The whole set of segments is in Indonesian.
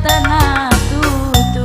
tanah tutu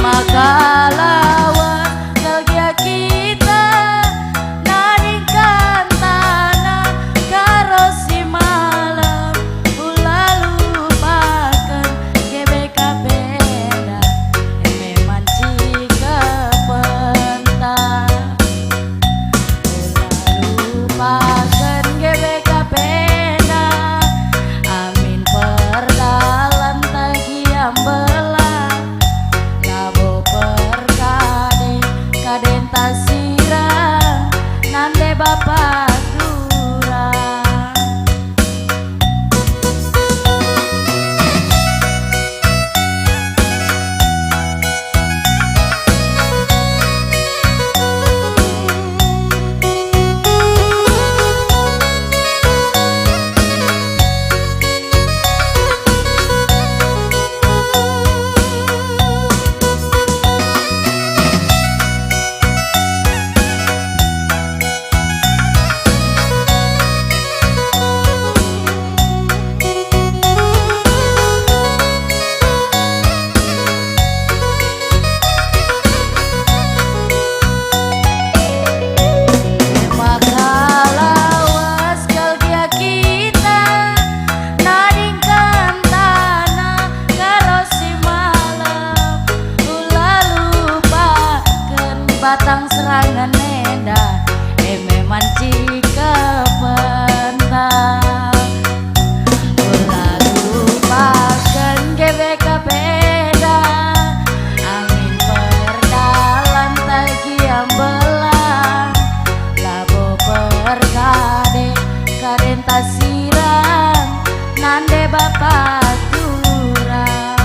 makalawan kalgia kita naringkan tanah karo si malam ulah lupakan GBK beda memang jika pentas ulah lupakan GBK beda amin perdalan tagiam belah labo perkade kaden tasirang nande bapak durang makalawas kalgia kita naringkan tanah karo si malam ulah lupakan batang serangan nenda memang jika pentas ulah lupakan GBK beda amin perdalan tagiam belah labo perkade kaden tasirang nande bapak durang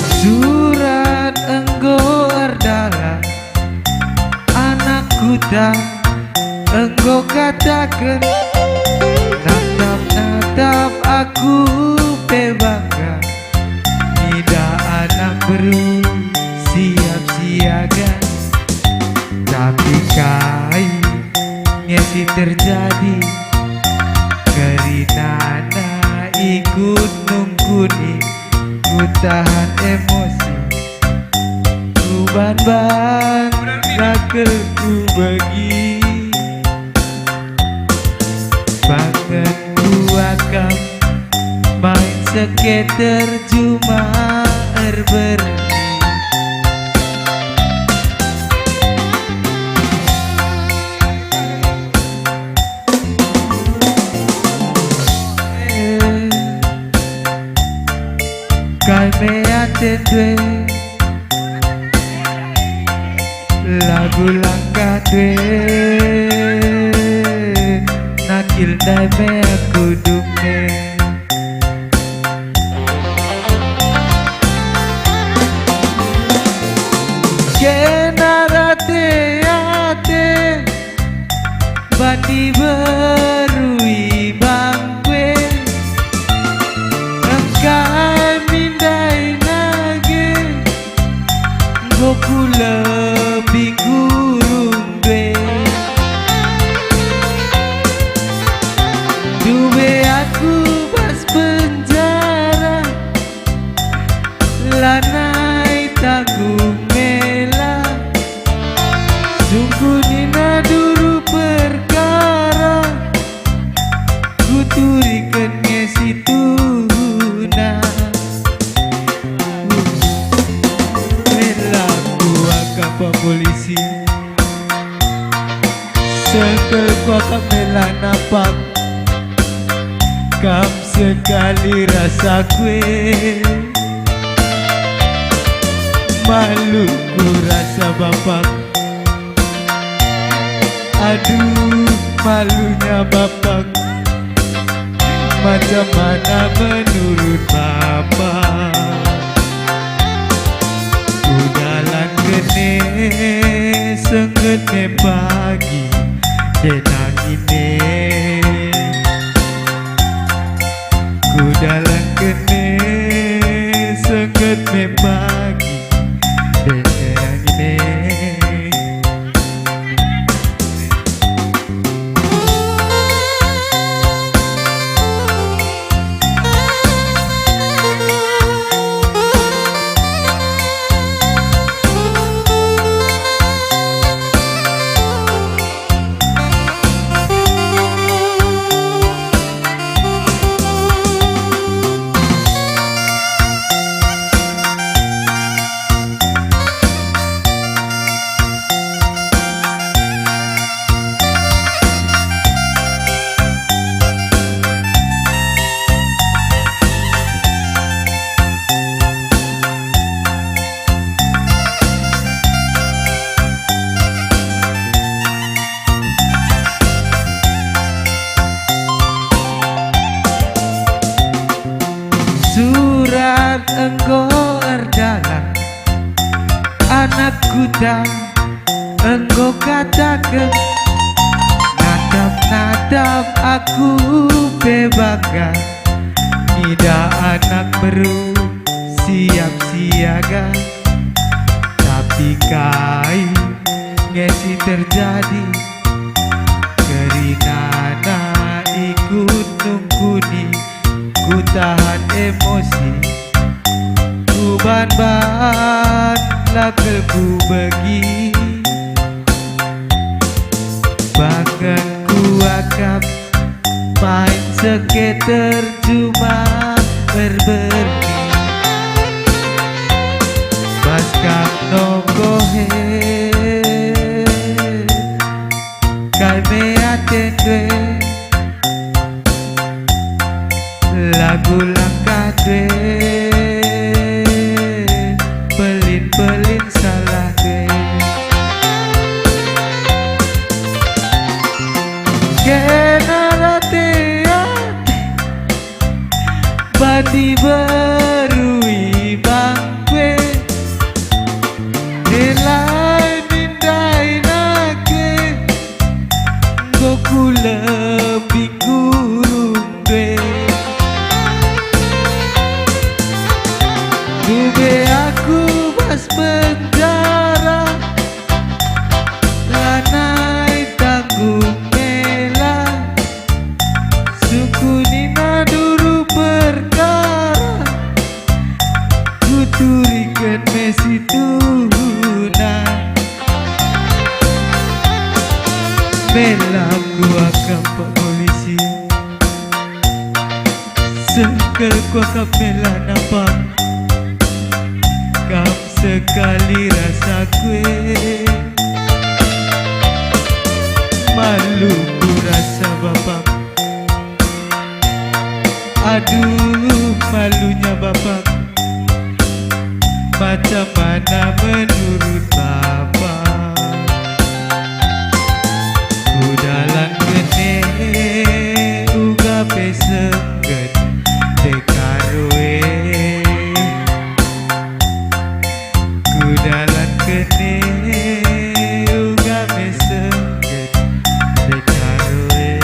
Surat enggo ardala anak kuda enggo katakan natap aku bebangga tidak anak beru siap siaga tapi kai ngesi terjadi kerinana ikut nungkuni ku tahan emosi ku ban-ban rakel ku bagi banget ku akan main skater cuma berhenti Kalme atendwe lagu langkah dwe nakil dame aku dumne kenarate ate bati berui bangkwe engkai mindai nage goku lebih gurung dwe duwe aku pas penjara lanai tanggung mela sungguh nina dulu perkara kuturikan ngesi tuna mela polisi. Sekel kwa kamela napak, kam sekali rasa kue. Malu ku rasa bapak, aduh malunya bapak. Macam mana menurut bapak? Udalan kene sengene pagi denang ini. Udalan kene sengene pagi denang ini. Surat engkau erdalan, anak kuda engkau katakan. Nadap-nadap aku bebangga, nida anak baru siap siaga. Tapi kai ngesi terjadi, kerinana ikut nungkuni. Ku tahan emosi, ku ban-ban lakelku begi. Bahkan ku akap main skater cuma berberni. Baskap nonggohe kai mea tendwe. Lagu langkah dwe, pelin-pelin salah dwe. Kena hati-hati, badi berui bangkwe. Nilai mindai nake, goku lebih kurung dwe. Dube aku bas penjara, lanai tanggung mela. Suku nina dulu perkara, kuturikan mesi tuna. Mela ku akan pak polisi, sekel ku akan mela nampak. Kam sekali rasa kue, malu ku rasa bapak. Aduh malunya bapak, macam mana menurut bapak? Udalan kene uga pesengget dekaroe. Udalan kene uga pesengget dekaroe.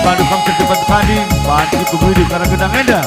Pandu Kamsa Depan Tani Panci Pegudi Karanggenang Enda